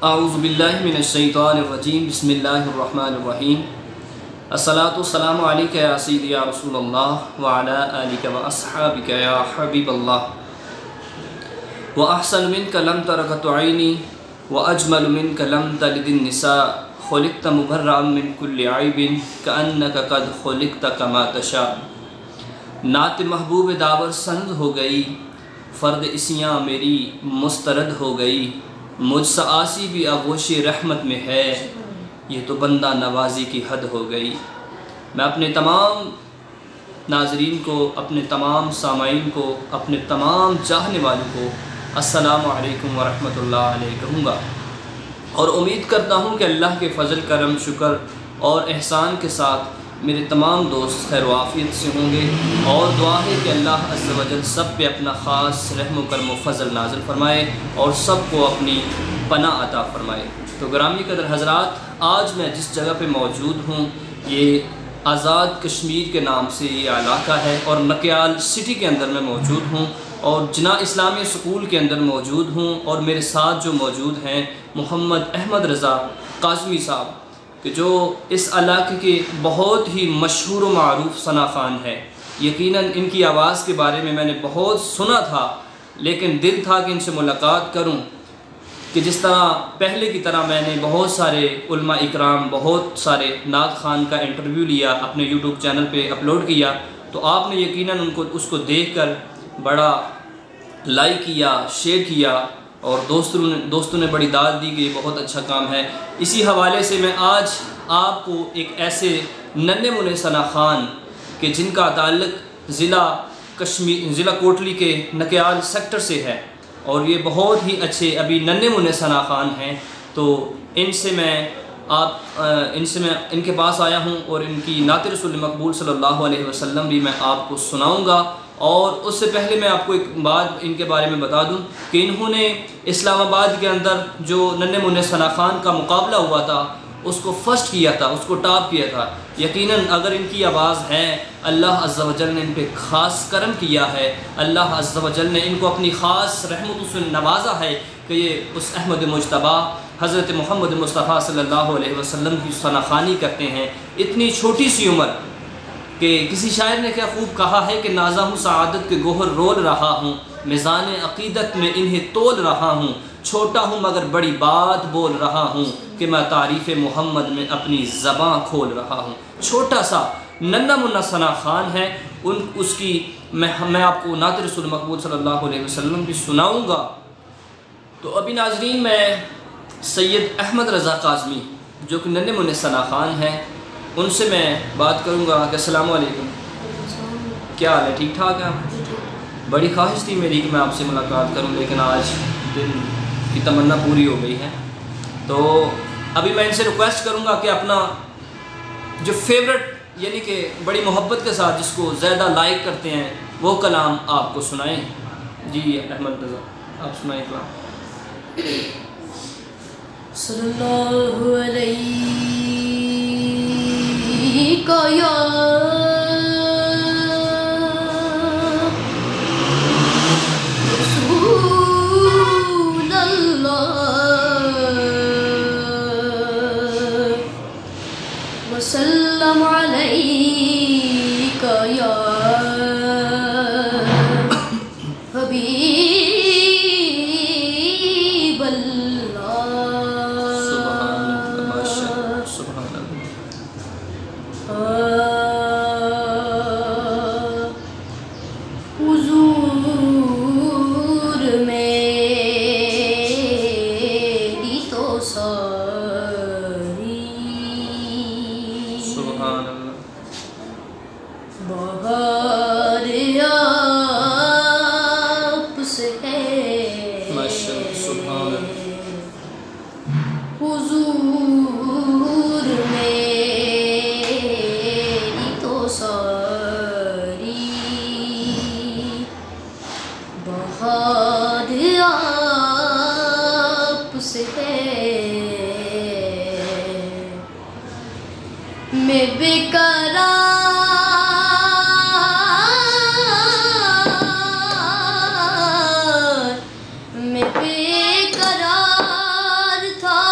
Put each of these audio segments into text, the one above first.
اعوذ باللہ من الشیطان الرجیم بسم اللہ الرحمن الرحیم الصلاۃ والسلام علیک یا سیدی یا رسول اللہ وعلی آلک و اصحابک یا حبیب اللہ واحسن منک لم ترقت عینی واجمل منک لم تلد النساء خلقت مبرئا من کل عیب کأنک قد خلقت کما تشاء۔ نعت محبوب داور سند ہو گئی، فرد اسیاں میری مسترد ہو گئی، مجھ سے آسی بھی آغوش رحمت میں ہے، یہ تو بندہ نوازی کی حد ہو گئی۔ میں اپنے تمام ناظرین کو، اپنے تمام سامعین کو، اپنے تمام چاہنے والوں کو السلام علیکم ورحمۃ اللہ علیہ کہوں گا، اور امید کرتا ہوں کہ اللہ کے فضل کرم شکر اور احسان کے ساتھ میرے تمام دوست خیر و عافیت سے ہوں گے، اور دعا ہے کہ اللہ عز و جل سب پہ اپنا خاص رحم و کرم و فضل نازل فرمائے اور سب کو اپنی پناہ عطا فرمائے۔ تو گرامی قدر حضرات، آج میں جس جگہ پہ موجود ہوں یہ آزاد کشمیر کے نام سے یہ علاقہ ہے، اور نکیال سٹی کے اندر میں موجود ہوں، اور جناح اسلامی سکول کے اندر موجود ہوں، اور میرے ساتھ جو موجود ہیں محمد احمد رضا قاسمی صاحب، کہ جو اس علاقے کے بہت ہی مشہور و معروف ثنا خوان ہے۔ یقیناً ان کی آواز کے بارے میں میں نے بہت سنا تھا، لیکن دل تھا کہ ان سے ملاقات کروں، کہ جس طرح پہلے کی طرح میں نے بہت سارے علماء اکرام، بہت سارے نعت خوان کا انٹرویو لیا، اپنے یوٹیوب چینل پہ اپلوڈ کیا، تو آپ نے یقیناً اس کو دیکھ کر بڑا لائک کیا، شیئر کیا، اور دوستوں نے بڑی داد دی کہ یہ بہت اچھا کام ہے۔ اسی حوالے سے میں آج آپ کو ایک ایسے ننھے منھے ثنا خوان کہ جن کا تعلق ضلع کوٹلی کے نکیال سیکٹر سے ہے، اور یہ بہت ہی اچھے ابھی ننھے منھے ثنا خوان ہیں، تو ان سے میں ان کے پاس آیا ہوں، اور ان کی نعت رسول مقبول صلی اللہ علیہ وسلم بھی میں آپ کو سناؤں گا۔ اور اس سے پہلے میں آپ کو ایک بات ان کے بارے میں بتا دوں کہ انہوں نے اسلام آباد کے اندر جو ننھے منھے ثنا خوان کا مقابلہ ہوا تھا اس کو فرسٹ کیا تھا، اس کو ٹاپ کیا تھا۔ یقیناً اگر ان کی آواز ہے، اللہ عز و جل نے ان پہ خاص کرم کیا ہے، اللہ عز و جل نے ان کو اپنی خاص رحمتوں سے نوازا ہے کہ یہ اس احمد مجتبیٰ حضرت محمد مصطفیٰ صلی اللہ علیہ وسلم کی ثنا خوانی کرتے ہیں۔ اتنی چھوٹی سی عمر کہ کسی شاعر نے کیا خوب کہا ہے کہ نازا ہوں سعادت کے گوہر رول رہا ہوں، میزان عقیدت میں انہیں تول رہا ہوں، چھوٹا ہوں مگر بڑی بات بول رہا ہوں کہ میں تعریف محمد میں اپنی زباں کھول رہا ہوں۔ چھوٹا سا ننھا منھا ثنا خوان ہے، اس کی میں آپ کو نعت رسول مقبول صلی اللہ علیہ وسلم بھی سناؤں گا۔ تو ابھی ناظرین، میں سید احمد رضا قاسمی جو کہ ننھے منھے ثنا خوان ہیں، ان سے میں بات کروں گا کہ السلام علیکم، کیا حال ہے؟ ٹھیک ٹھاک ہے آپ؟ بڑی خواہش تھی میری کہ میں آپ سے ملاقات کروں، لیکن آج دل کی تمنا پوری ہو گئی ہے۔ تو ابھی میں ان سے ریکویسٹ کروں گا کہ اپنا جو فیورٹ، یعنی کہ بڑی محبت کے ساتھ جس کو زیادہ لائک کرتے ہیں، وہ کلام آپ کو سنائیں۔ جی احمد رضا، آپ سنائیں کلام۔ صلی اللہ علیہ یا رسول اللہ وسلم علیک یا حبیب اللہ۔ سبحان اللہ، ماشاءاللہ، سبحان اللہ۔ حضور میری تو ساری سبحان اللہ، بہار آپ سے ہے، ماشاءاللہ، سبحان اللہ۔ حضور میری تو ساری بہار آپ سے ہے، میں بے قرار میں بے قرار تھا،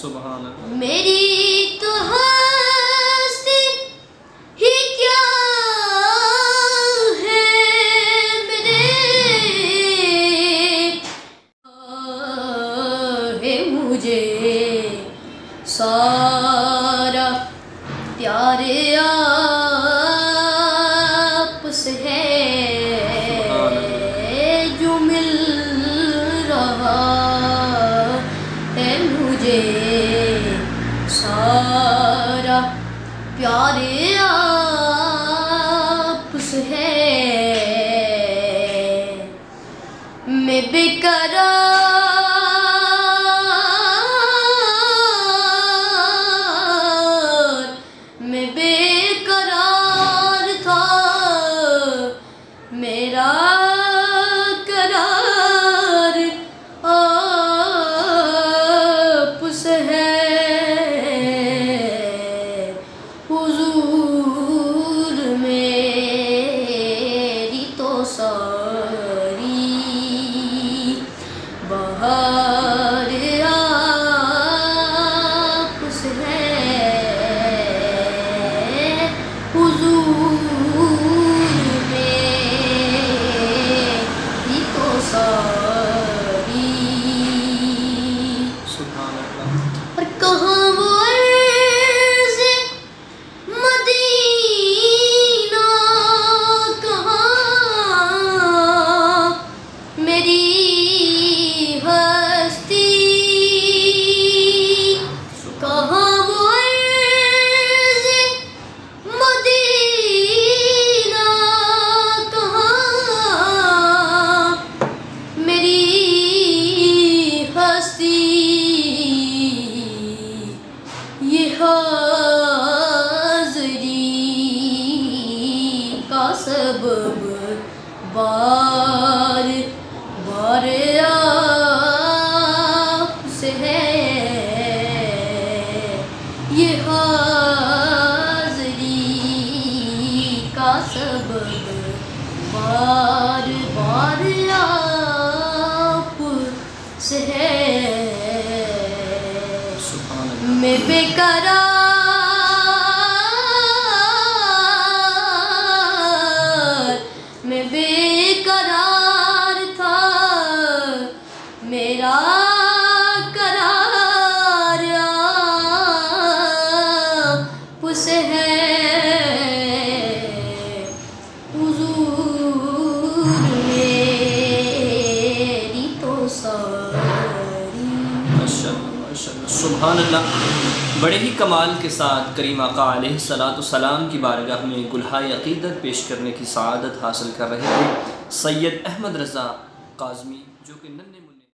سبحان اللہ. میری تو ہستی ہی کیا ہے میرے ہے مجھے سارا پیارے آپ سے ہے جو مل رہا ہے مجھے سارا پیارے آپ سے ہے میں بے قرار تھا میرا قرار آپ سے ہے حضور میری تو ساری بہار آپ سے ہے حضور میری تو ساری. سبحان اللہ. اور کہاں وہ عرض مدینہ کہاں میری ہستی کہاں وہ عرض مدینہ کہاں میری ہستی یہ حاضری کا سبب بار بار آپ سے ہے یہ حاضری کا سبب بار بار آپ سے ہے سبحان اللہ. میں بے قرار میں بے قرار تھا میرا قرار آپ سے ہے حضور میری تو ساری. ماشاء اللہ ماشاء اللہ. سبحان اللہ. بڑے ہی کمال کے ساتھ کریم آقا علیہ السلام کی بارگاہ میں گلہائے عقیدت پیش کرنے کی سعادت حاصل کر رہے تھے سید احمد رضا کاظمی، جو کہ ننھے